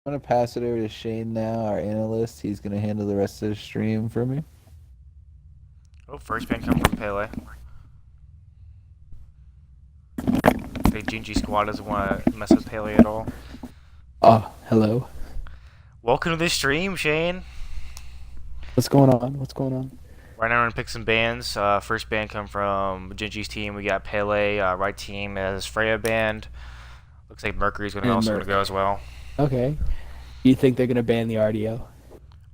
I'm gonna pass it over to Shane now, our analyst. He's gonna handle the rest of the stream for me. Oh, first ban come from Pele. The Gingie squad doesn't want to mess with Pele at all. Oh, hello. Welcome to the stream, Shane. What's going on? What's going on? Right now we're gonna pick some bands. First band come from Gingie's team. We got Pele. Right team as Freya band. Looks like Mercury's also gonna go as well. Okay. Do you think they're gonna ban the RDO?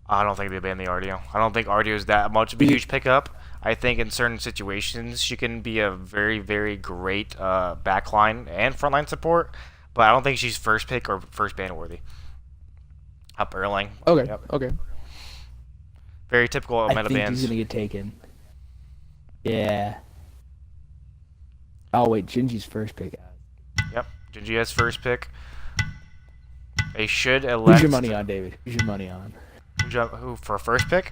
I don't think they ban the RDO. I don't think RDO is that much of a huge pickup. I think in certain situations she can be a very, very great backline and frontline support, but I don't think she's first pick or first ban worthy. Up Erlang. Okay. Yep. Okay. Very typical of I meta think bands. he's gonna get taken. Yeah. Oh wait, Gingie's first pick. Yep. Gingie has first pick. They should elect. Who's your money on, David? Who's your money on? Who for first pick?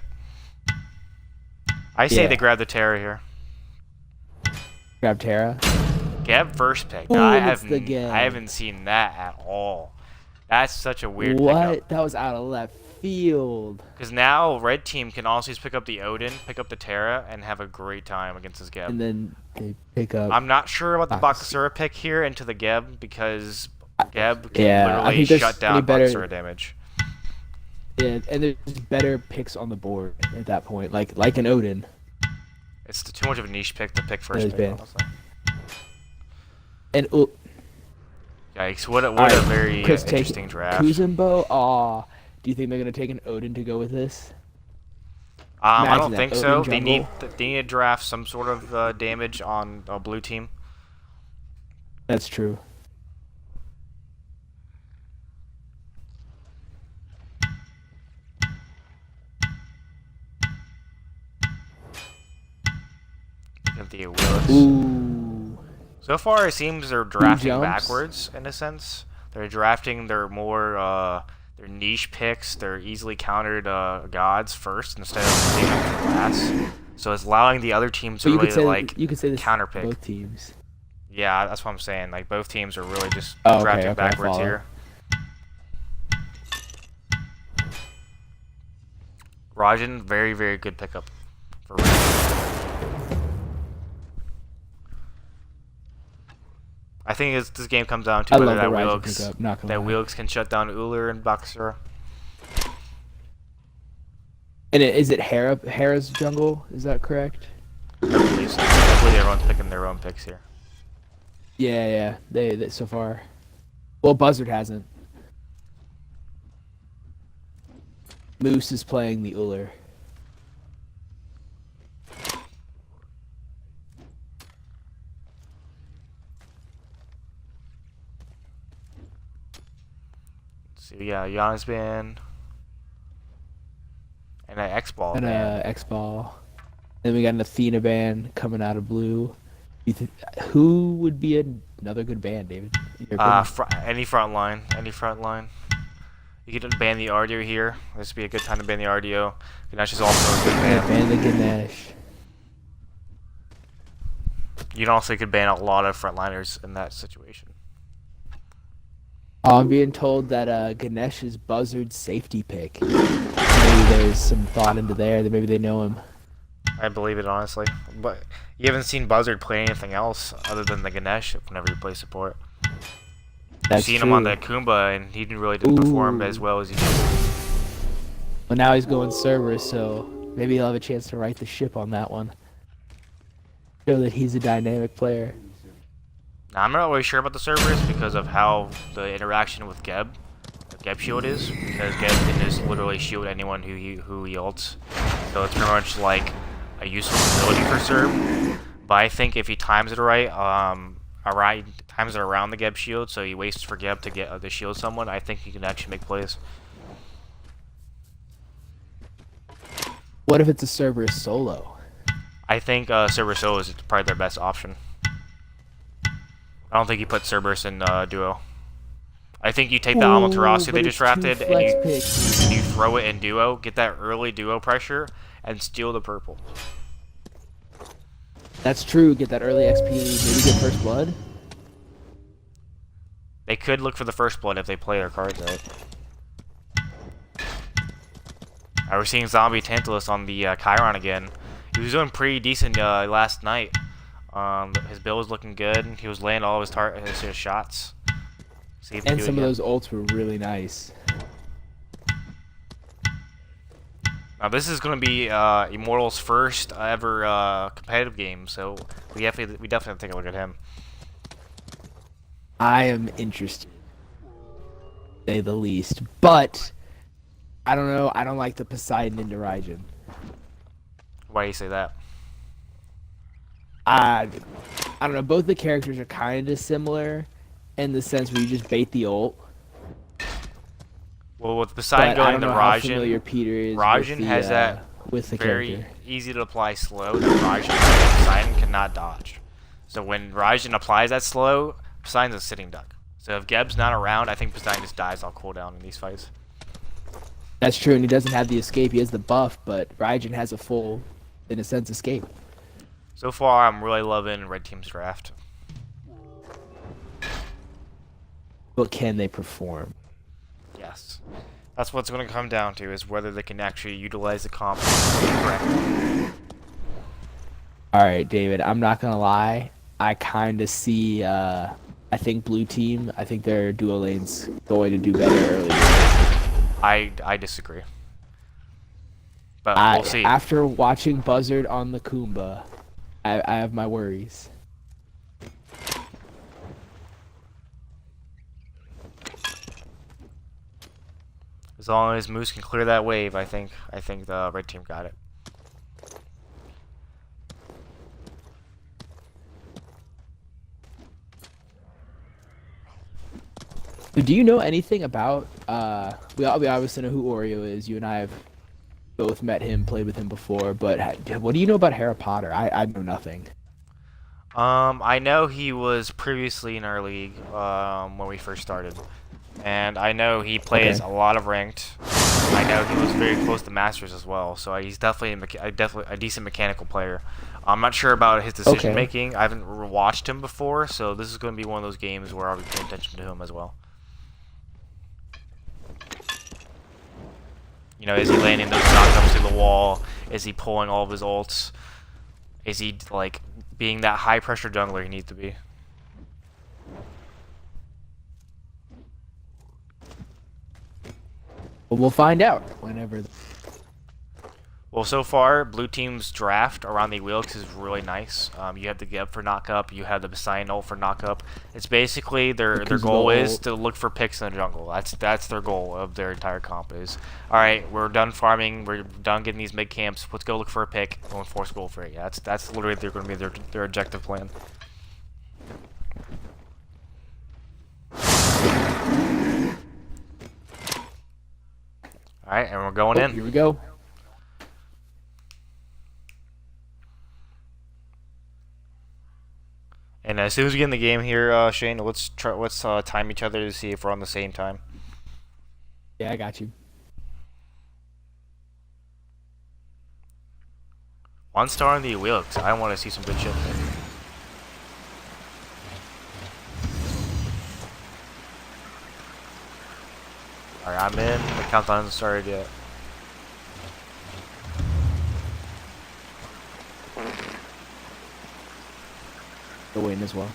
I say they grab the Terra here. Grab Hera. Geb first pick. Ooh, I I haven't seen that at all. That's such a weird What? pickup. That was out of left field. Because now red team can also just pick up the Odin, pick up the Terra, and have a great time against this Geb. And then they pick up. I'm not sure about the Bakasura pick here into the Geb because Geb can literally shut down Bakasura damage. Yeah, and there's better picks on the board at that point, like an Odin. It's too much of a niche pick to pick first pick, honestly. And yikes! What a very interesting draft. Kuzumbo. Aw, do you think they're gonna take an Odin to go with this? I don't think so. They need to draft some sort of damage on a blue team. That's true. Ooh. So far, it seems they're drafting backwards in a sense. They're drafting their more their niche picks, their easily countered gods first instead of saving them for last. So it's allowing the other teams to really counter pick. Both teams. Yeah, that's what I'm saying. Like both teams are really just drafting backwards here. Rajan, very, very good pickup for Rajan. I think this game comes down to whether that Wheelix can shut down Ullr and Bakasura. And is it Hera's jungle? Is that correct? I believe so. I believe everyone's picking their own picks here. Yeah. They so far. Well, Buzzard hasn't. Moose is playing the Ullr. So yeah, Giannis ban and an X-Ball ban. And X-Ball. Then we got an Athena ban coming out of blue. Who would be another good ban, David? Any front line. You can ban the RDO here. This would be a good time to ban the RDO. Ganesh is also a good ban. Ban the Ganesh. You also could ban a lot of frontliners in that situation. I'm being told that Ganesh is Buzzard's safety pick. Maybe there's some thought into there that maybe they know him. I believe it, honestly. But you haven't seen Buzzard play anything else other than the Ganesh whenever you play support. You've seen him on the Kumba, and he really didn't perform as well as he did. Well, now he's going Cerberus, so maybe he'll have a chance to right the ship on that one. Show that he's a dynamic player. Now, I'm not really sure about the Cerberus because of how the interaction with Geb shield is, because Geb can just literally shield anyone who he ults. So it's pretty much like a useful ability for Cerb. But I think if he times it right, times it around the Geb shield, so he waits for Geb to get to shield someone, I think he can actually make plays. What if it's a Cerberus solo? I think Cerberus solo is probably their best option. I don't think you put Cerberus in duo. I think you take the Amaterasu they just drafted and you throw it in duo, get that early duo pressure, and steal the purple. That's true. Get that early XP, maybe get first blood. They could look for the first blood if they play their cards right. We're seeing zombie Tantalus on the Chiron again. He was doing pretty decent last night. His build was looking good. He was laying all of his shots. See if and some of those ults were really nice. Now this is going to be Immortal's first ever competitive game, so we definitely have to take a look at him. I am interested, to say the least, but I don't know. I don't like the Poseidon into Raijin. Why do you say that? I don't know. Both the characters are kind of similar in the sense where you just bait the ult. Well, with Poseidon going to Raijin has that with the very character. easy to apply slow that Poseidon cannot dodge. So when Raijin applies that slow, Poseidon's a sitting duck. So if Geb's not around, I think Poseidon just dies on cooldown in these fights. That's true, and he doesn't have the escape. He has the buff, but Raijin has a full, in a sense, escape. So far, I'm really loving Red Team's draft. But can they perform? Yes. That's what's going to come down to, is whether they can actually utilize the comp correctly. Alright, David, I'm not going to lie. I kind of see, I think Blue Team, I think their duo lane's going to do better early. I disagree. But we'll see. After watching Buzzard on the Kumba, I have my worries. As long as Moose can clear that wave, I think the Red Team got it. Do you know anything about, we obviously know who Oreo is. You and I have both met him, played with him before, but what do you know about Harry Potter? I know nothing. I know he was previously in our league when we first started. And I know he plays a lot of ranked. I know he was very close to Masters as well, so he's definitely a decent mechanical player. I'm not sure about his decision making. I haven't watched him before, so this is going to be one of those games where I'll be paying attention to him as well. You know, is he landing those knockups to the wall? Is he pulling all of his ults? Is he like being that high pressure jungler he needs to be? Well, we'll find out whenever. Well, so far, Blue Team's draft around the Wheelix is really nice. You have the Geb for knockup, you have the Poseidon ult for knockup. It's basically their goal is to look for picks in the jungle. That's their goal of their entire comp is. All right, we're done farming, we're done getting these mid camps. Let's go look for a pick and force goal for it. Yeah, that's literally going to be their objective plan. All right, and we're going in. Here we go. And as soon as we get in the game here, Shane, let's time each other to see if we're on the same time. Yeah, I got you. One star on the wheel, because I want to see some good shit. Alright, I'm in. The countdown hasn't started yet. The win as well.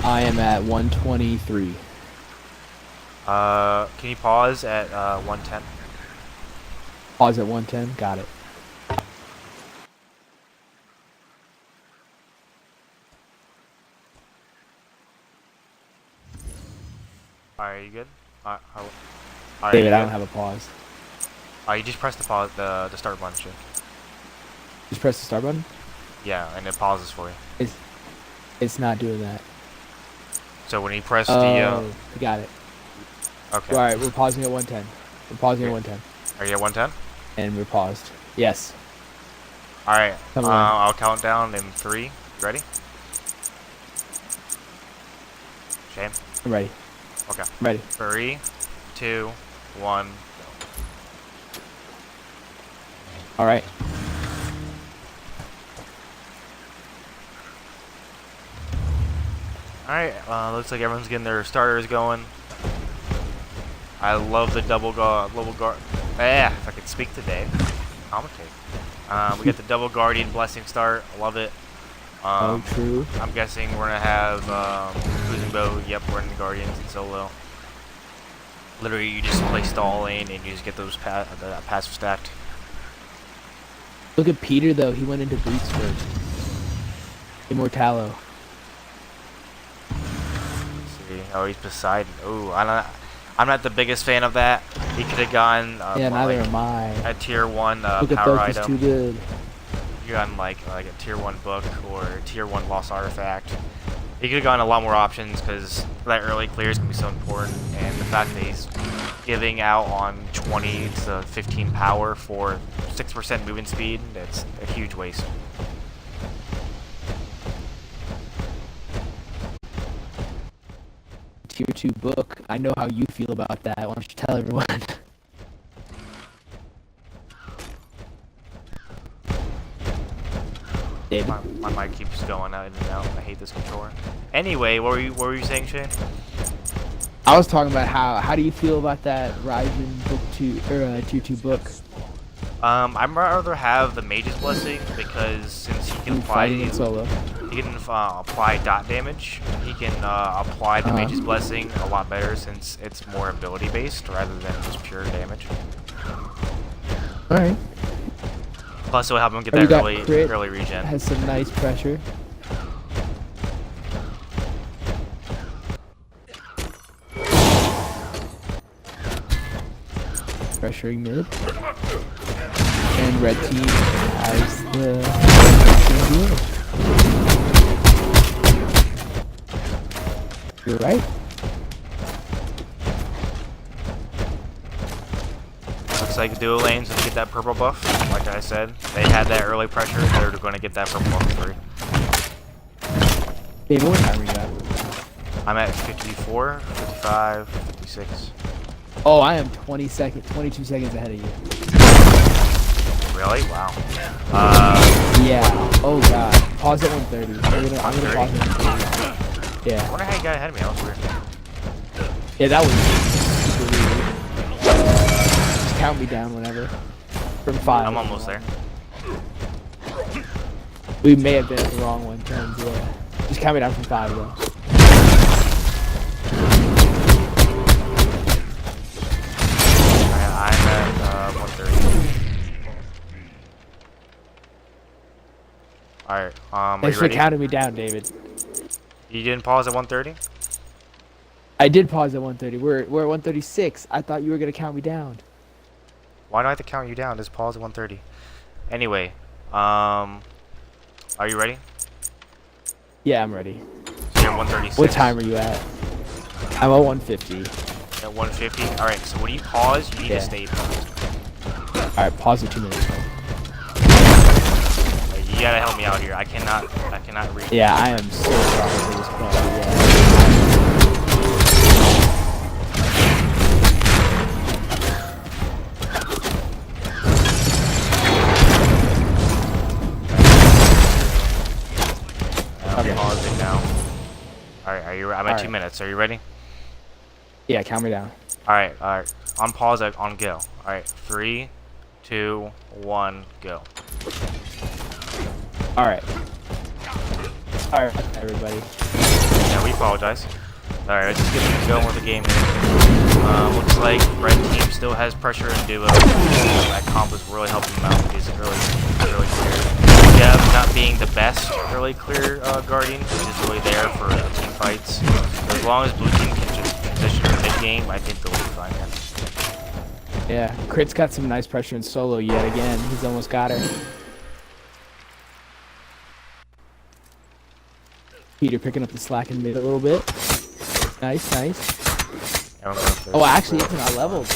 I am at 123. Can you pause at 110? Pause at 110. Got it. Alright, you good? David, I don't have a pause. You just press the pause, the start button, shit. Just press the start button? Yeah, and it pauses for you. It's not doing that. So when you press you got it. Okay. Alright, we're pausing at 110. We're pausing at 110. Are you at 110? And we're paused. Yes. Alright, I'll count down in 3. You ready? Shane? I'm ready. Okay. I'm ready. 3, 2, 1, All right. Alright, looks like everyone's getting their starters going. I love the double guard. If I could speak today, commentate. We got the double guardian blessing start. I love it. True. I'm guessing we're gonna have cruising bow. Yep, we're in the guardians in solo. Literally, you just play stall lane and you just get those passive stacked. Look at Peter though. He went into boots first. Imortaltao. Oh, he's Poseidon. Oh, I'm not the biggest fan of that. He could have gone. Yeah, neither am I. A tier 1 Look at power Focus item. too good. You gone like a tier 1 book or a tier 1 lost artifact. He could have gone a lot more options because that early clear is gonna be so important, and the fact that he's giving out on 20 to 15 power for 6% movement speed, that's a huge waste. Tier 2 book. I know how you feel about that. Why don't you tell everyone? David? My mic keeps going out and out. I hate this controller. Anyway, what were you saying, Shane? I was talking about how do you feel about that Ryzen book 2 or tier 2 book? I'd rather have the Mage's Blessing because since he can apply dot damage, he can apply the Mage's Blessing a lot better since it's more ability based rather than just pure damage. Alright. Plus it will help him get that early regen. Has some nice pressure. Pressuring mid. And red team has the You're right. Looks like duo lanes gonna get that purple buff. Like I said, they had that early pressure. They're going to get that purple buff for free. Baby, what time are you at? I'm at 54, 55, 56. Oh, I am 22 seconds ahead of you. Really? Wow. Yeah. Oh god. Pause at 130. I'm gonna pause at 130. Yeah. I wonder how you got ahead of me. That was weird. Yeah, that was super weird. Just count me down whenever. From 5. I'm almost there. We may have been at the wrong one turns, yeah. Just count me down from 5 though. I'm at 130. Alright, are Thanks you for ready? counting me down, David. You didn't pause at 130? I did pause at 130. We're at 136. I thought you were gonna count me down. Why do I have to count you down? Just pause at 130. Anyway, are you ready? Yeah, I'm ready. So you're at 136. What time are you at? I'm at 150. At 150? Alright, so when you pause, you need to stay paused. Alright, pause at 2 minutes. You gotta help me out here. I cannot read. Yeah, I am so sorry for this play. Yeah. I'm pausing now. Alright, I'm at 2 minutes. Are you ready? Yeah, count me down. Alright. On pause, on go. Alright, 3, 2, 1, go. Alright. Alright, everybody. Yeah, we apologize. Alright, let's just get going with the game here. Looks like red team still has pressure in duo. That comp is really helping them out. He's really clear. Yeah, not being the best really clear guardian, he's just really there for team fights. So as long as blue team can just position the mid game, I think they'll be fine here. Yeah, Crit's got some nice pressure in solo yet again. He's almost got her. Peter picking up the slack in mid a little bit. Nice, nice. Oh, actually, he's not leveled.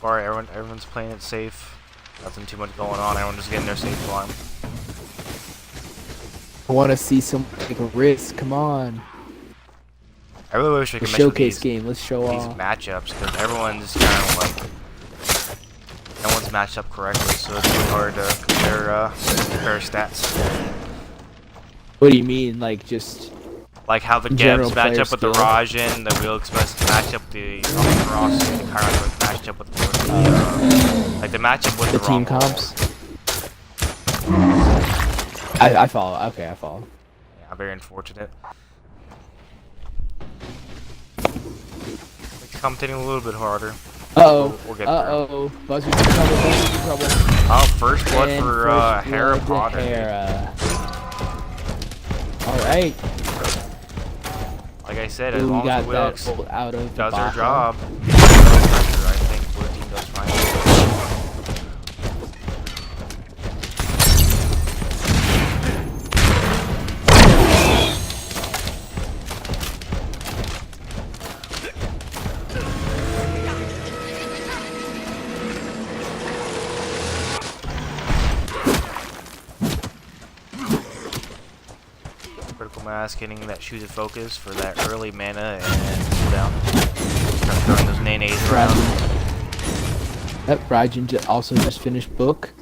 far. Everyone's playing it safe. Nothing too much going on. Everyone's just getting their safe farm. I want to see someone take a risk. Come on. I really wish we could showcase game. Let's show these off matchups because everyone's kind of like no one's matched up correctly, so it's really hard to compare stats. What do you mean, like just like how the general Gebs match player up with the skill? Rajan, the Wheel Express match up the Cross, and the Chiron match up with the like the matchup with the the team wrong comps? I follow. Okay, I follow. Yeah, very unfortunate. Makes commentating a little bit harder. We'll get through. Buzzard's in trouble. Buzzard's in trouble. Oh, first blood And for first Hera blood to Potter. Hera. All right. Like I said, as Ooh, we long got as the that Wilkes pulled out of does the her bottom. job, I think blue team does fine. Critical Mass getting that Shoes of Focus for that early mana and cooldown. Start throwing those nays around. Yep, Rajan also just finished book.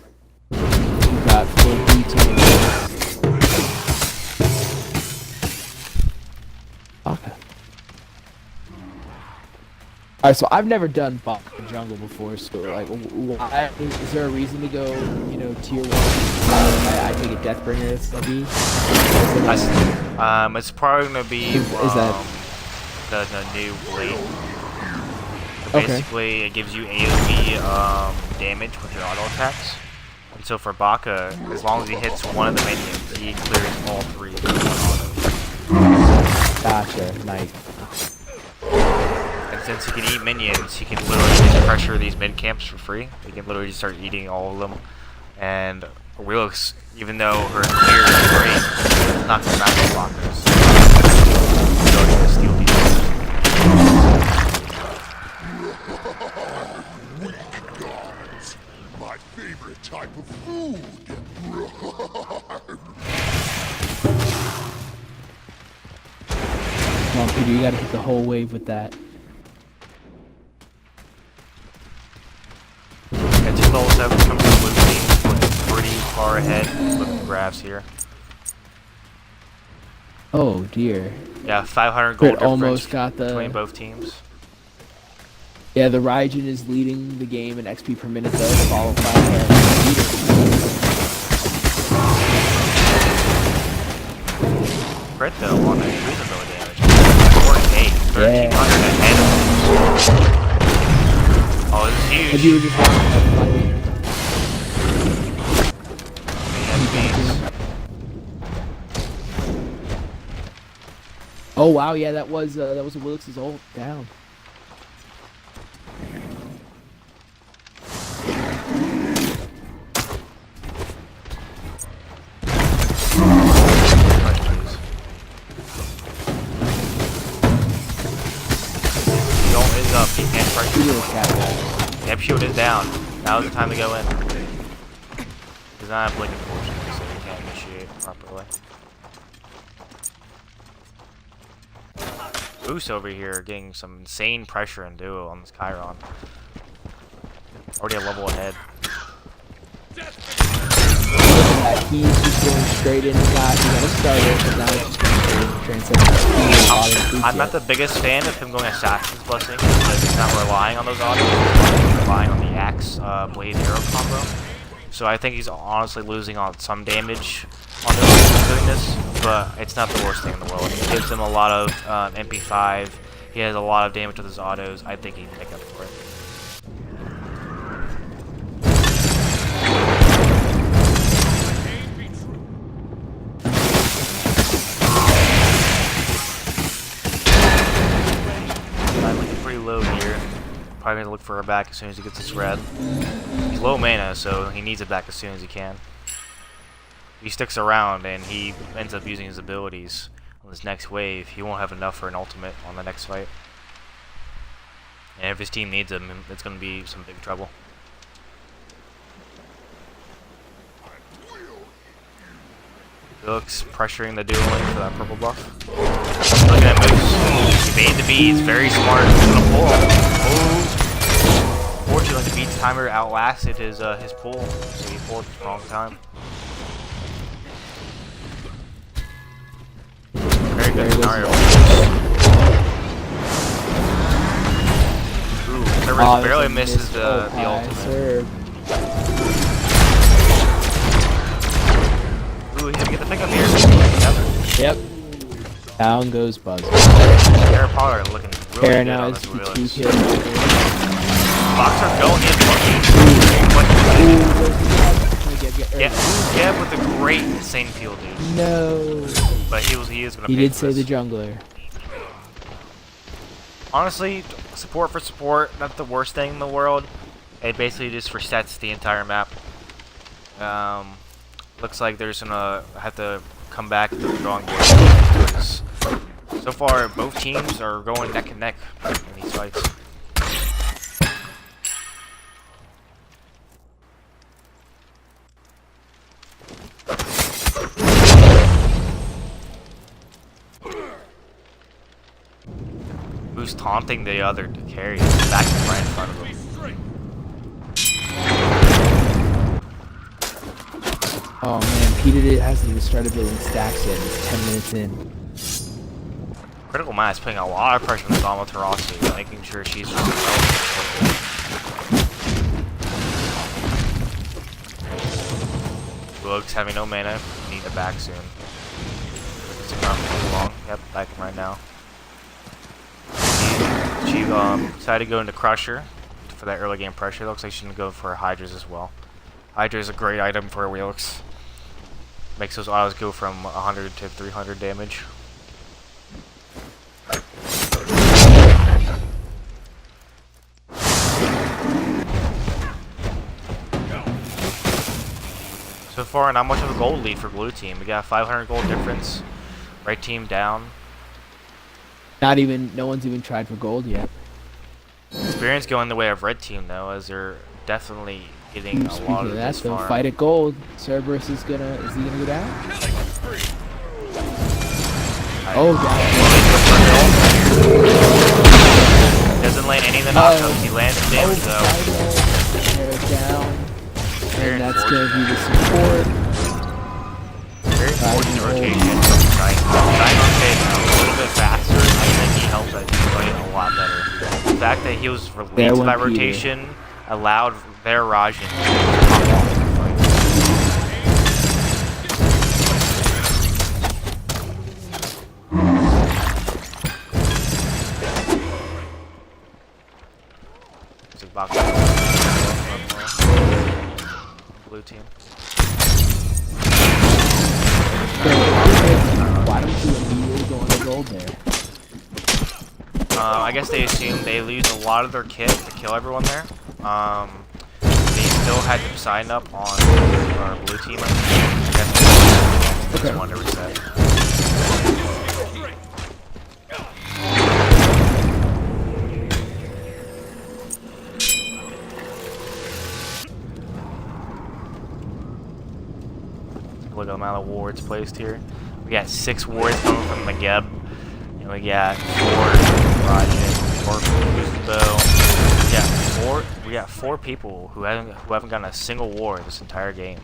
We got full details. Okay. Alright, so I've never done bot in jungle before, so like, why, is there a reason to go, you know, tier 1? I take a Deathbringer, it's gonna be? It's probably gonna be Is that the new blade. So okay? basically, it gives you AoE damage with your auto attacks. And so for Baka, as long as he hits one of the minions, he clears all 3 with one auto. Gotcha, nice. And since he can eat minions, he can literally just pressure these mid camps for free. He can literally just start eating all of them. And Wheelix, even though her clear is great, it's not going to match the blockers. So he's going to steal these. My favorite type of food. Come on, Peter, you gotta hit the whole wave with that. Yeah, 2 level 7 comes from blue team, looking pretty far ahead. Look at the graphs here. Oh dear. Yeah, 500 gold Crit difference almost got the. between both teams. Yeah, the Raijin is leading the game in XP per minute though, followed by Hera. Crit though on the reasonable damage. 4K, 1300 ahead. Oh, this is huge. If you were just watching that oh wow, yeah, that was Willix's ult down. Up, he can't pressure anyone. Yep, shield is down. Now's the time to go in. Does not have blink, unfortunately, so he can't initiate properly. Boost over here getting some insane pressure and duo on this Chiron. Already a level ahead. He's just going straight in. He got a starter, but now he's just going straight in transcend. I'm not the biggest fan of him going Assassin's Blessing because he's not relying on those autos. He's relying on the Axe Blade Arrow combo. So I think he's honestly losing on some damage on doing this, but it's not the worst thing in the world. It gives him a lot of MP5. He has a lot of damage with his autos. I think he can make up for it. Low here. Probably gonna look for her back as soon as he gets his red. He's low mana, so he needs it back as soon as he can. If he sticks around and he ends up using his abilities on this next wave, he won't have enough for an ultimate on the next fight. And if his team needs him, it's going to be some big trouble. Looks pressuring the dual lane for that purple buff. Looking at Moose. Evade the beads, very smart. He's gonna pull him. Oh. Fortunately, the beads timer outlasted his pull, so he pulled at the wrong time. Very good scenario. Ooh, Cerberus barely misses the ultimate. Ooh, he's gonna get the pickup here. Yep. Down goes Buzz. Hera Potter looking really Hera good now on is this the Wheelix. 2 kills. Boxer going in. Yeah, with a great insane field, dude. No. But he is gonna. He pay did for say this. the jungler. Honestly, support for support, not the worst thing in the world. It basically just resets the entire map. Looks like there's gonna have to come back to the drawing board. So far, both teams are going neck and neck in these fights. Who's taunting the other to carry back right in front of him? Oh man, Peter hasn't even started building stacks yet. It's 10 minutes in. Critical Mass putting a lot of pressure on Amaterasu, making sure she's Looks having no mana, need it back soon. It's not too long. Yep, back in right now. She decided to go into Crusher for that early game pressure. Looks like she's gonna go for Hydras as well. Hydra is a great item for Wheelix. Makes those autos go from 100 to 300 damage. So far, not much of a gold lead for blue team. We got 500 gold difference. Right team down. No one's even tried for gold yet. Experience going the way of red team though, as they're definitely getting a lot of that, this they'll far. fight at gold. Cerberus is he gonna go down? Oh, down. Doesn't land any of the knockouts. He lands the damage though. Hera down. Very And that's gonna be the support. Very fortunate rotation. Dying on stage now, a little bit faster. I think he helped that team play a lot better. The fact that he was related to that rotation allowed their Rajin to pop off the fight. It's a box. Blue team. Why don't you immediately go into gold there? I guess they assumed they lose a lot of their kit to kill everyone there. They still had them sign up on our blue team. I guess they just wanted to reset. Look at the amount of wards placed here. We got 6 wards coming from the Geb. And we got 4 Rajin, 4 Kuzubo. We got 4 people who haven't gotten a single ward this entire game.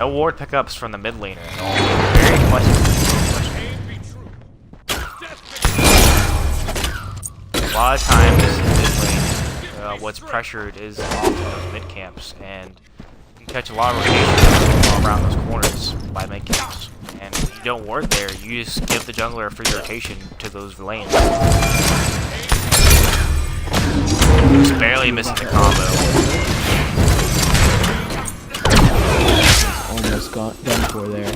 No ward pickups from the mid laner at all. Very questionable. A lot of times mid lane, what's pressured is often those mid camps, and you can catch a lot of rotation around those corners by mid camps. And if you don't ward there, you just give the jungler a free rotation to those lanes. Just barely missing the combo. Almost done for there.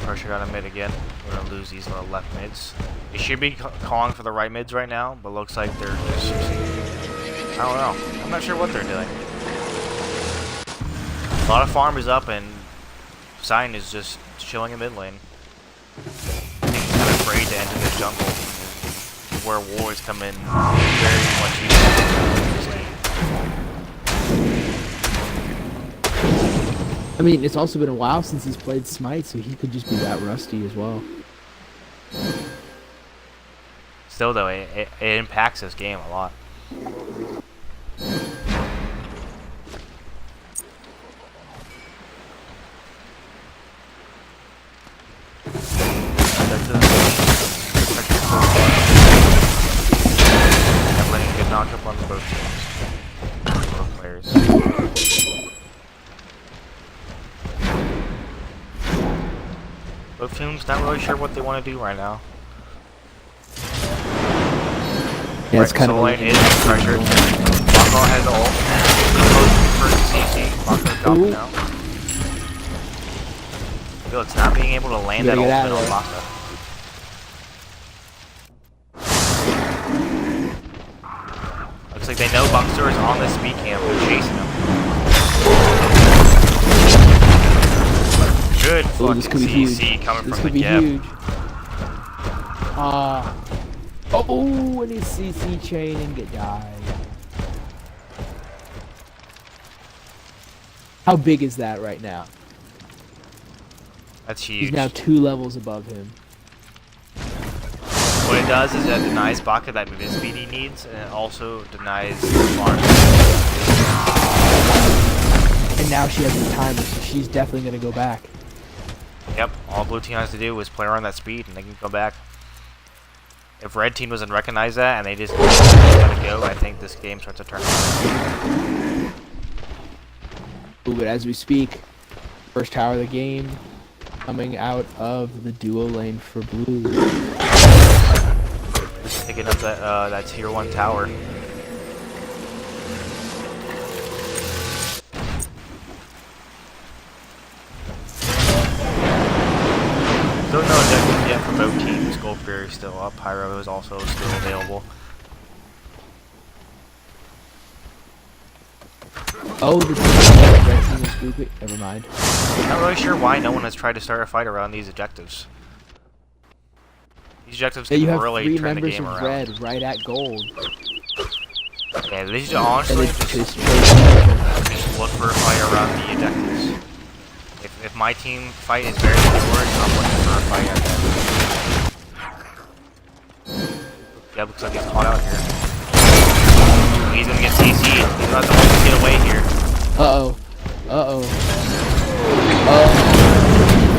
Pressure on a mid again. We're gonna lose these little left mids. They should be calling for the right mids right now, but looks like they're just I don't know. I'm not sure what they're doing. A lot of farm is up and Sign is just chilling in mid lane. I think he's kind of afraid to enter the jungle, where wars come in very much easier. I mean, it's also been a while since he's played Smite, so he could just be that rusty as well. Still though, it impacts this game a lot. I'm letting a good knockup on both teams. Both players. Both teams not really sure what they want to do right now. Yeah, it's kind so of lane is pressured. Bako has ult. First CC. Bako's dropping now. Feel it's not being able to land that ultimate on Bako. Looks like they know Buxer is on the speed camp. They're chasing him. Good fucking CC coming from the Geb. Oh, and his CC chain and get died. How big is that right now? That's huge. He's now 2 levels above him. What it does is it denies Baka that mid speed he needs, and it also denies farm. And now she has a timer, so she's definitely going to go back. Yep, all blue team has to do is play around that speed, and they can go back. If red team doesn't recognize that, and they just let it go, I think this game starts to turn around. Ooh, but as we speak, first tower of the game, coming out of the duo lane for blue. Just picking up that tier 1 tower. Still no objectives yet for both teams. Gold Fury is still up. Pyro is also still available. Oh, the red team is blue. Never mind. Not really sure why no one has tried to start a fight around these objectives. These objectives can really turn the game around. You have 3 members of red right at gold. Yeah, they should honestly just look for a fight around the objectives. If my team fight is very short, I'm looking for a fight at that. Yeah, looks like he's caught out here. He's gonna get CC'd. He's not the one to get away here. Uh-oh. Uh-oh.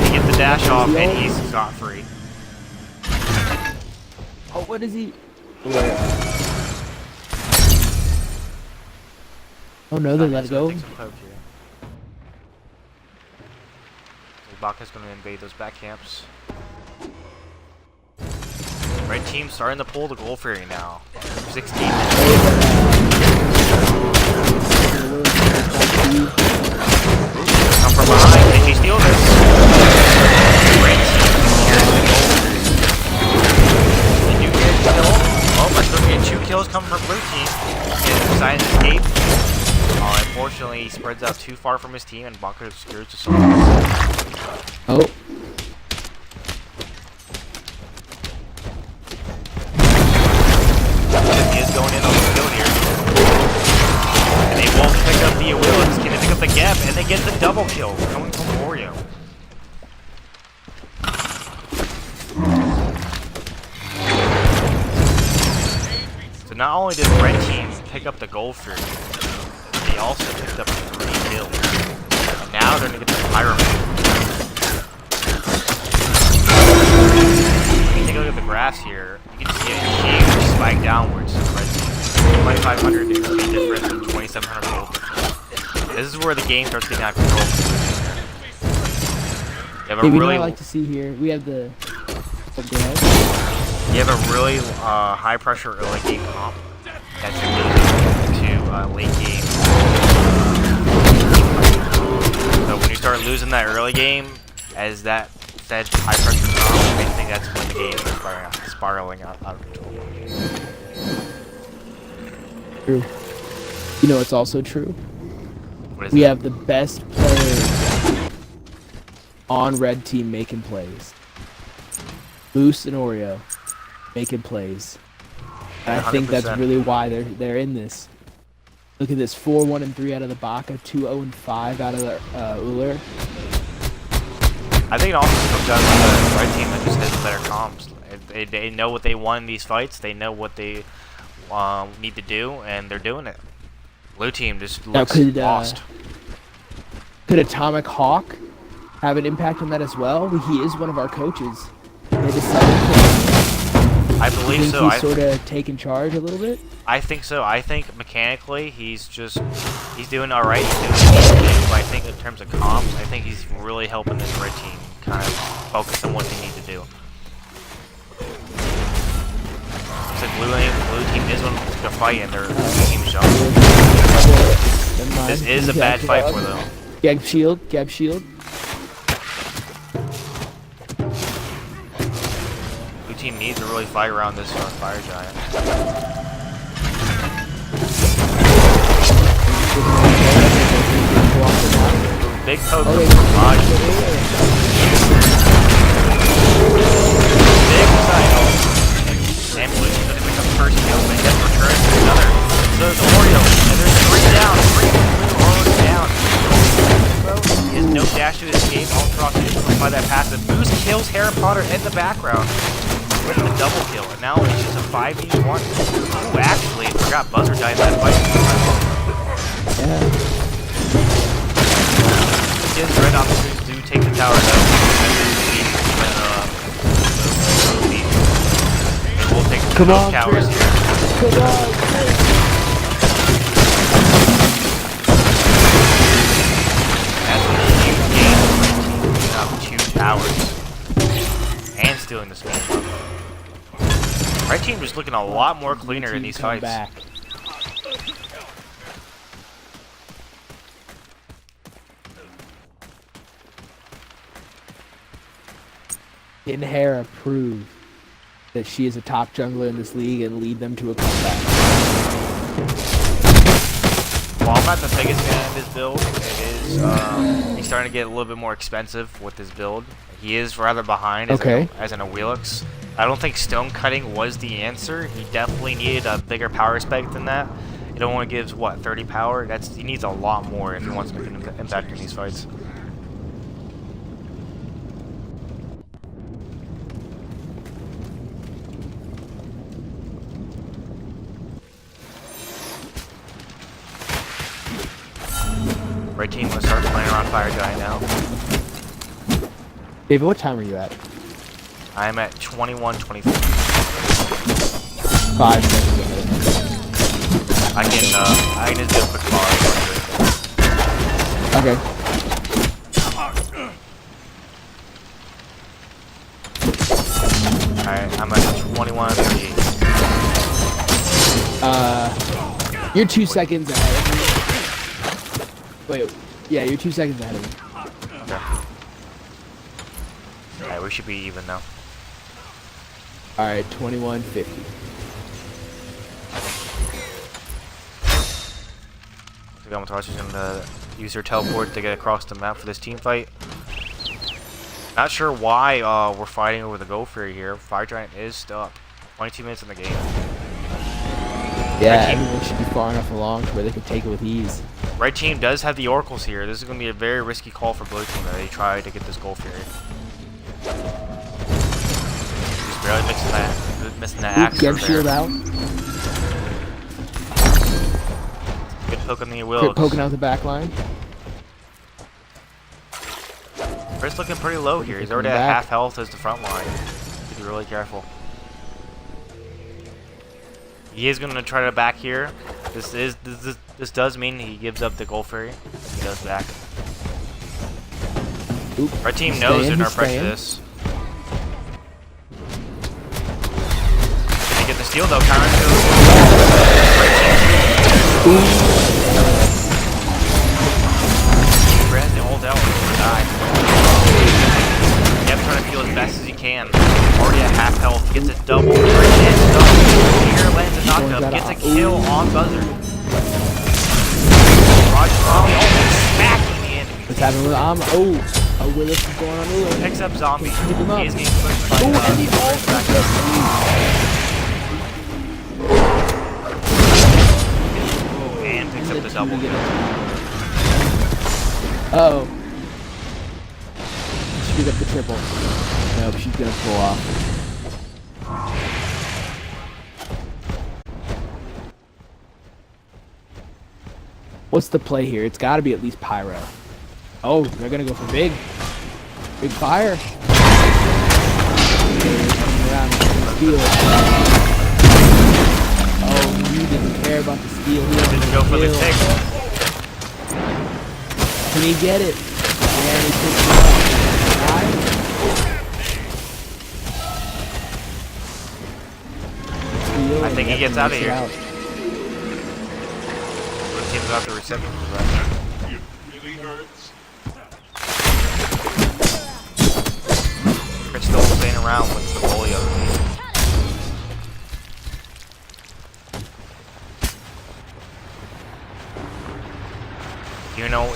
He gets the dash off and he's scot-free. Oh, what is he? Oh no, they let it go. Baka's going to invade those back camps. Red team starting to pull the Gold Fury now. 16 minutes. Come from behind. Can she steal this? Red team here's the Gold Fury. They do get a kill. Oh, but still get 2 kills coming from blue team. Gets decided to escape. Unfortunately, he spreads out too far from his team, and Baka screws to someone. Oh. He is going in on the kill here. And they won't pick up the Will. Can they pick up the Geb? And they get the double kill coming from Oreo. So not only did the red team pick up the Gold Fury, they also picked up 3 kills. And now they're going to get the Pyro. Take a look at the graphs here. You can see a huge spike downwards to the red team. 2500 is the difference and 2700 gold difference. This is where the game starts getting out of control. You have a really, I like to see here. We have the. You have a really high pressure early game comp that's leading to late game. So when you start losing that early game, as that said high pressure comp, I think that's when the game is spiraling out of control. True. You know what's also true? What is We it? have the best players on red team making plays. Moose and Oreo making plays. And I think that's 100%. really why they're in this. Look at this: 4-1-3 out of the Baka, 2-0-5 out of the Uller. I think it also comes down to the red team that just has better comms. They know what they want in these fights. They know what they need to do, and they're doing it. Blue team just looks lost. Could Atomic Hawk have an impact on that as well? He is one of our coaches. They decided I believe so. he's sort of taking charge a little bit. I think so. I think mechanically he's doing all right. He's doing what he needs to do, but I think in terms of comms, I think he's really helping this red team kind of focus on what they need to do. It's like blue team is on the fight and their team shot. This is a bad fight for them. Geb shield. Blue team needs to really fight around this fire giant. Big poke from Raj. Big side. And blue team's gonna pick up the first kill, but gets returned to another. So there's Oreo, and there's 3 down. 3 blue already down. He has no dash to escape. Ultros is able to apply that passive. Boost kills Hera Potter in the background with the double kill, and now it's just a 5v1. Ooh, actually, I forgot Buzzer died in that fight. Yeah. Gives red opportunities to take the tower though. And we'll take both towers here. Come on, That's a huge game for the team. Picking up 2 towers. And stealing the space. Red team is looking a lot more cleaner in these fights. Back. Can Hera prove that she is a top jungler in this league and lead them to a comeback? Well, I'm not the biggest fan of this build. He's starting to get a little bit more expensive with this build. He is rather behind as an Awilix. I don't think stone cutting was the answer. He definitely needed a bigger power spec than that. It only gives, what, 30 power? He needs a lot more if he wants to make an impact in these fights. Red team will start playing around Fire Giant now. David, what time are you at? I'm at 21:24. 5 seconds ahead. I can just do a quick pause. Okay. Alright, I'm at 21:38. You're 2 seconds ahead of me. Wait, yeah, you're 2 seconds ahead of me. Okay. Alright, we should be even now. Alright, 21:50. Yamatar's is going to use her teleport to get across the map for this team fight. Not sure why we're fighting over the Gold Fury here. Fire Giant is stuck. 22 minutes in the game. Yeah, everyone should be far enough along to where they can take it with ease. Red team does have the Oracles here. This is going to be a very risky call for Blue team that they try to get this Gold Fury. Just barely missing that axe. Get shield out. Good poke on the Will. Poking out the back line. Chris looking pretty low here. He's already at half health as the front line. Need to be really careful. He is going to try to back here. This does mean he gives up the Gold Fury. He does back. Oop, our team knows they're not pressure this. Can they get the steal though? Counter Brand the hold out or die. Yep, trying to heal as best as he can. Already at half health. Gets a double. Here lands a knockup. Gets a kill on Buzzer. happening with Amma? Oh, Willis is going on the way. Picks up zombie. Keep him up. He's getting pushed by Oh, and the ult back up. And picks up the double kill. Uh-oh. She picked up the triple. Nope, she's gonna pull off. What's the play here? It's gotta be at least Pyro. Oh, they're gonna go for big. Big fire. Steal. Oh, he didn't care about the steal. He Didn't go for the tick. Can he get it? And he picks it up. Steal, I think he gets out of here. Out. Team's out the reception for that. It really hurts. They're still staying around with the bully of the team.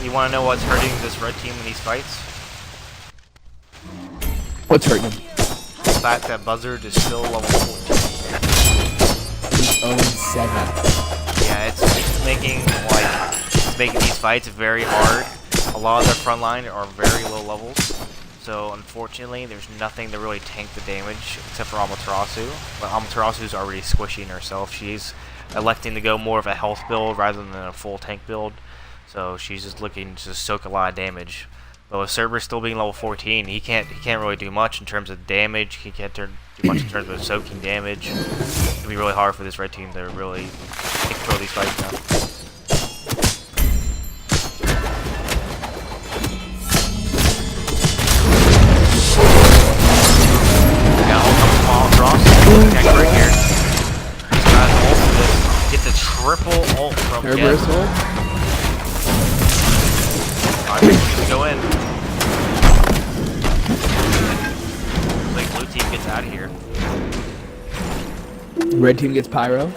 You want to know what's hurting this red team in these fights? What's hurting him? The fact that Buzzard is still level 14. He's 0-7. Yeah, it's making these fights very hard. A lot of their front line are very low levels, so unfortunately there's nothing to really tank the damage except for Amaterasu. But Amaterasu's already squishing herself. She's electing to go more of a health build rather than a full tank build, so she's just looking to soak a lot of damage. But with Cerberus still being level 14, he can't really do much in terms of damage. He can't do much in terms of soaking damage. It's gonna be really hard for this red team to really take control of these fights now. Got ult coming from all across. Connect right here. He's got an ult for this. Gets a triple ult from Cerberus Get. ult. Alright, go in. Looks like blue team gets out of here. Red team gets Pyro.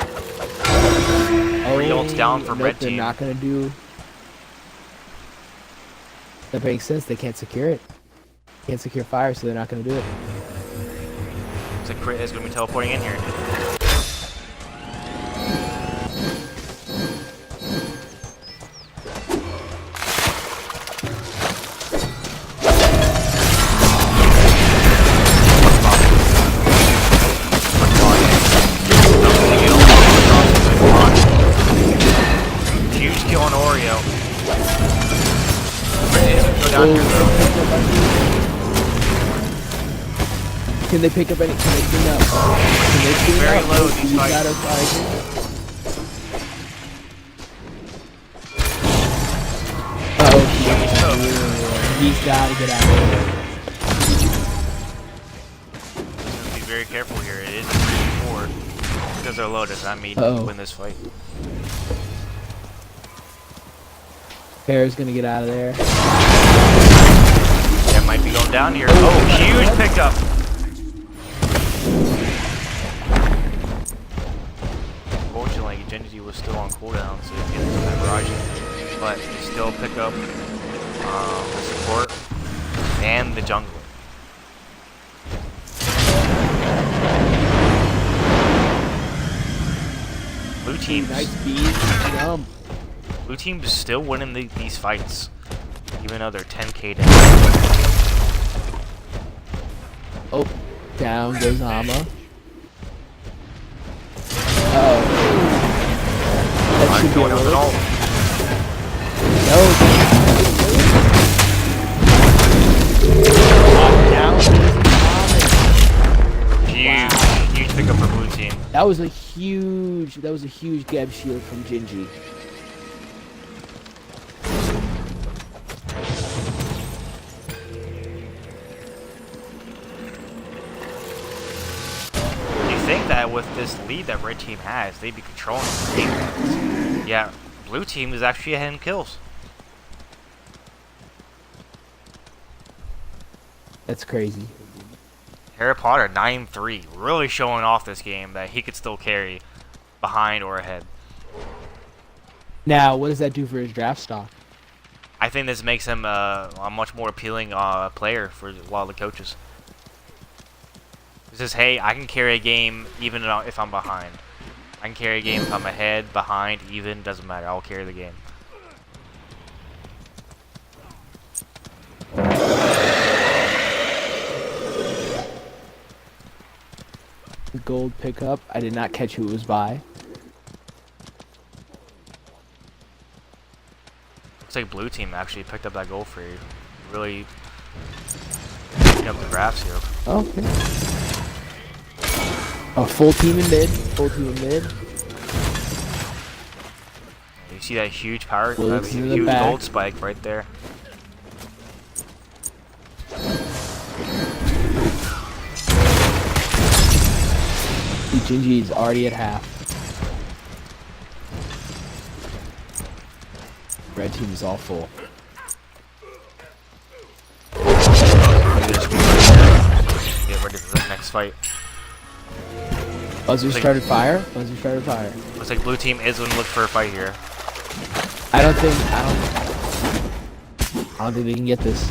Three ults down from nope, red they're team. not gonna do. That makes sense. They can't secure it. Can't secure fire, so they're not gonna do it. Looks like Crit is going to be teleporting in here. Huge kill on Oreo. Crit is going to go down here though. Can they pick up any? Can they clean up? Can they clean Very up? low in these He's fights. got a fight. He's got to get out of here. He's going to be very careful here. It is 3-4. Because they're low does not mean win this fight. Hera's gonna get out of there. That might be going down here. Oh, huge pickup! Unfortunately, Gingie was still on cooldown, so he gets that barrage. But he still pick up the support and the jungler. Blue team's Nice beat. Jump. Blue team's still winning these fights, even though they're 10k down. Oh, down goes Amma. Oh. That should be a Going up and little. all. Down. Huge pickup for blue team. That was a huge Geb shield from Gingie. You think that with this lead that red team has, they'd be controlling the game. Yeah, blue team is actually ahead in kills. That's crazy. Harry Potter 9-3, really showing off this game that he could still carry behind or ahead. Now, what does that do for his draft stock? I think this makes him a much more appealing player for a lot of the coaches. It says, hey, I can carry a game even if I'm behind. I can carry a game if I'm ahead, behind, even, doesn't matter. I'll carry the game. The gold pickup. I did not catch who it was by. Looks like blue team actually picked up that goal for you. Really picking up the graphs here. Okay. Oh, full team in mid. Full team in mid. You see that huge power, Looks in the huge back. gold spike right there. Gingie is already at half. Red team is all full. Get ready for the next fight. Buzzer started fire. Buzzer started fire. Looks like blue team is going to look for a fight here. I don't think they can get this.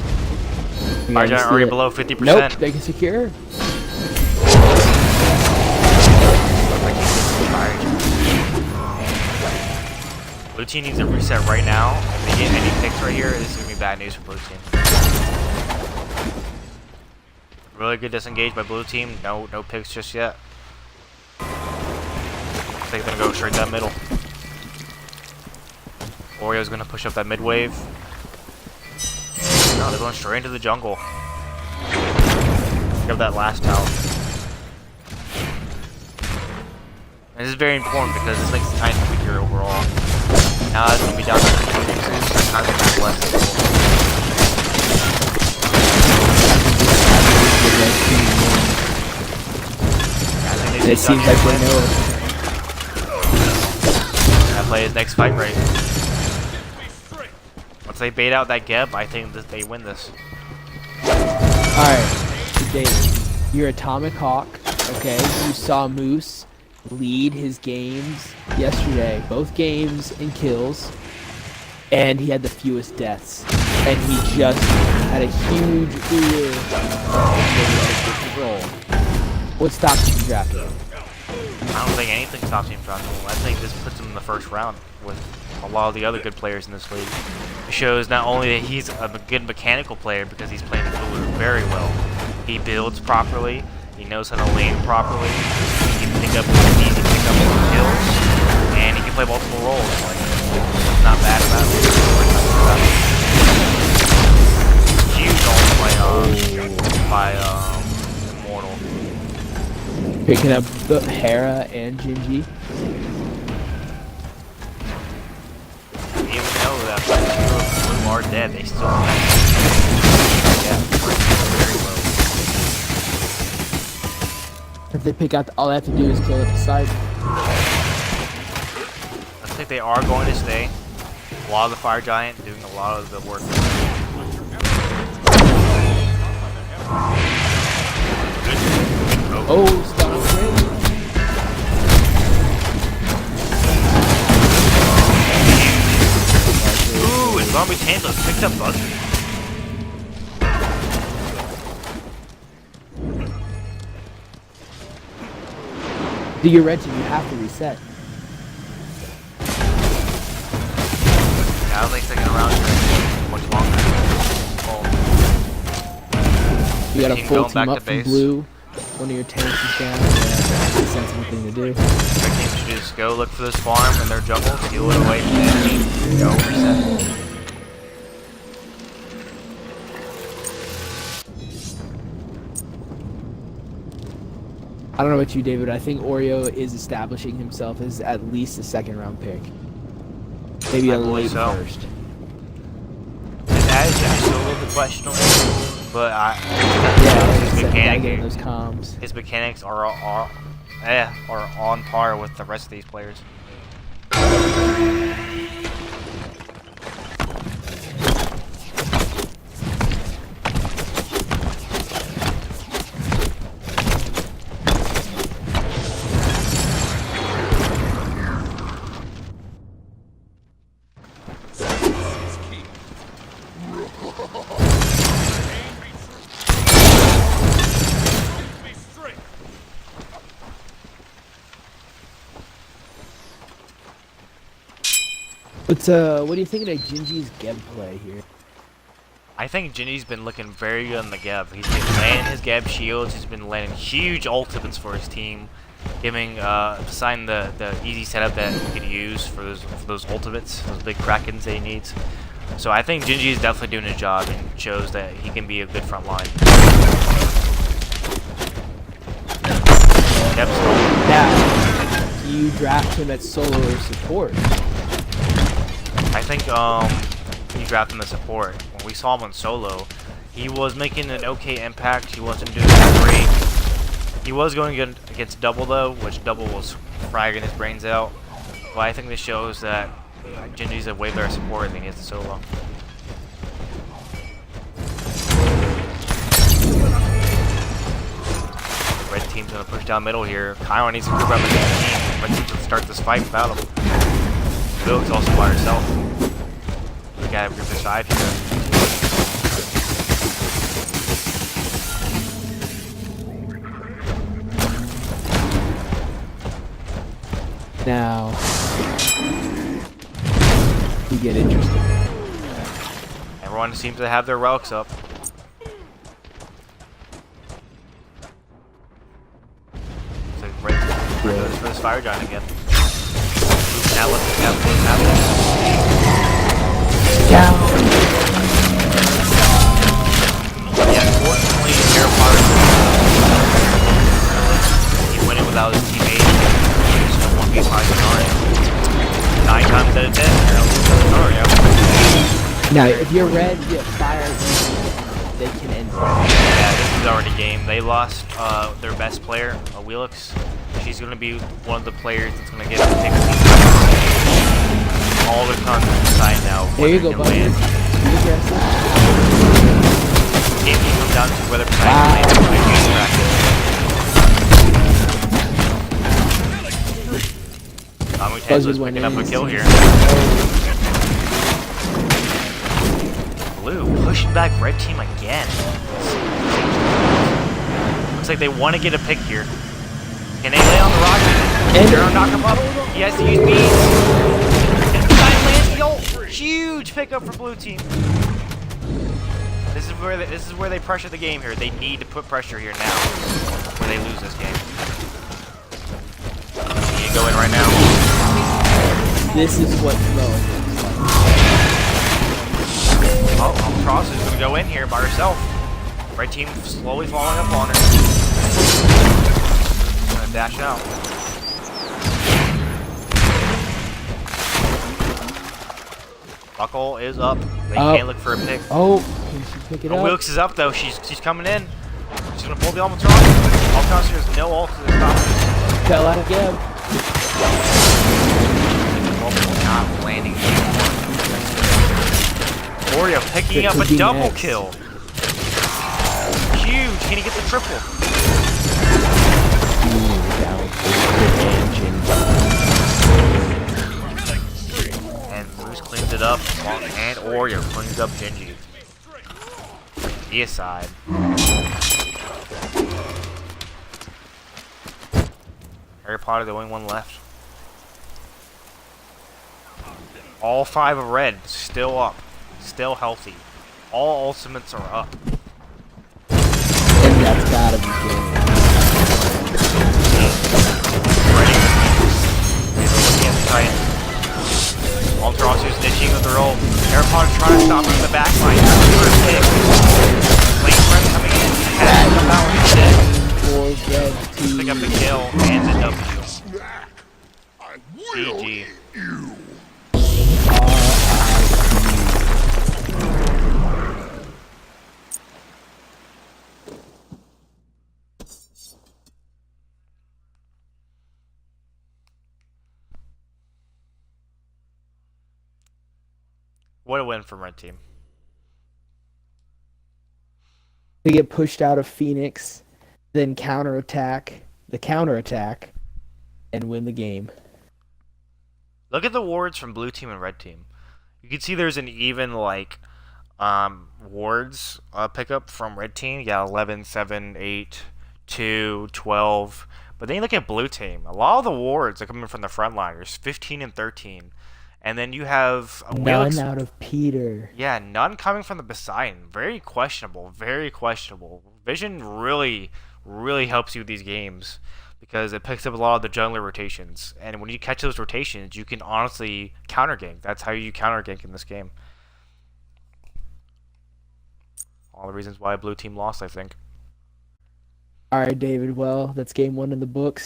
Fire Giant already below 50%. Nope, they can secure. Blue team needs a reset right now. If they get any picks right here, this is going to be bad news for blue team. Really good disengage by blue team. No picks just yet. I think they're going to go straight down middle. Oreo's going to push up that mid wave. No, they're going straight into the jungle. Give that last tower. And this is very important because this makes the Titan weaker overall. Now it's going to be down to 2 pieces. That's not going to be less than It seems like they know it. Gonna play his next fight right. Once they bait out that Geb, I think that they win this. Alright, David, you're Atomic Hawk, okay? You saw Moose lead his games yesterday, both games in kills, and he had the fewest deaths. And he just had a huge roll. What stops you from drafting him? I don't think anything stops him from drafting him. I think this puts him in the first round with a lot of the other good players in this league. It shows not only that he's a good mechanical player because he's playing the cooler very well. He builds properly. He knows how to lane properly. He can pick up kills, and he can play multiple roles. Like, it's not bad about it. Huge ult by Immortal. Picking up the Hera and Gingie. Even though that two of blue are dead, they still have very low. If they pick out, all they have to do is kill it beside. Looks like they are going to stay. A lot of the Fire Giant doing a lot of the work. Oh, stop it. Ooh, and Zombie Tantalus picked up Buzzer. Do your red team, you have to reset. Yeah, I don't think sticking around here much longer. You got a Team full going back team to up from base. blue. One of your tanks is down. Yeah, that's a sensible thing to do. Their team should just go look for this farm in their jungle, steal it away from the enemy, go reset. I don't know about you, David. I think Oreo is establishing himself as at least a second round pick. Maybe I a believe late so. first. His attitude is still a little bit questionable, but Getting those comms. his mechanics are on par with the rest of these players. But what do you think of Gingie's gameplay here? I think Ginny's been looking very good on the Geb. He's been landing his Geb shields. He's been landing huge ultimates for his team, giving Sign the easy setup that he could use for those ultimates, those big Krakens that he needs. So I think Gingie is definitely doing his job and shows that he can be a good front line. Now, do you draft him at solo or support? I think you draft him as support. When we saw him on solo, he was making an okay impact. He wasn't doing that great. He was going against Double though, which Double was fragging his brains out. But I think this shows that Gingie's a way better support than he is a solo. Red team's gonna push down middle here. Kyron needs to group up against the team. Red team's gonna start this fight without him. Wilk's also by herself. We gotta group this side here. Now, you get interested. Everyone seems to have their relics up. So Red goes for this fire giant again. Now let's Down. Yeah, unfortunately, Hera Potter he went in without his teammate. He used a 1v5 scenario. 9 times out of 10, Hera loses the scenario. Now, if you're red, you have fire. They can end it. Yeah, this is already game. They lost their best player, Wheelix. She's going to be one of the players that's going to get picked. All the tons inside now. There you go, buddy. Be aggressive. Game comes down to whether Pride can land or use practice. Tantalus picking up a kill here. Blue pushing back red team again. Looks like they want to get a pick here. Can they lay on the rocket? Hero knock him up. He has to use bees. Huge pickup for blue team. This is where they pressure the game here. They need to put pressure here now, where they lose this game. They need to go in right now. This is what throwing is. Oh, Albatross is gonna go in here by herself. Red team slowly following up on her. Gonna dash out. Buckle is up. They can't look for a pick. Oh, can she pick it up? Wilkes is up though. She's coming in. She's gonna pull the Albatross. Albatross has no ult to stop her. Fell out of Geb. Not landing anymore. Oreo picking up a double kill. Huge. Can he get the triple? Cleans it up, and Oreo cleans up Gingie. He aside. Harry Potter, the only one left. All 5 of red still up, still healthy. All ultimates are up. And that's gotta be good. Ready? Looking at the Titan. Albatross is ditching with the roll. Airpod trying to stop him in the back line. First pick. Late front coming in. Has to come out instead. Pick up the kill and the W. GG. What a win from red team. They get pushed out of Phoenix, then counterattack, and win the game. Look at the wards from blue team and red team. You can see there's an even wards pickup from red team. Yeah, 11, 7, 8, 2, 12. But then you look at blue team. A lot of the wards are coming from the frontliners, 15 and 13. And then you have a None out of Peter. yeah, none coming from the Poseidon. Very questionable. Very questionable. Vision really, really helps you with these games because it picks up a lot of the jungler rotations. And when you catch those rotations, you can honestly counter gank. That's how you counter gank in this game. All the reasons why blue team lost, I think. All right, David. Well, that's game 1 in the books.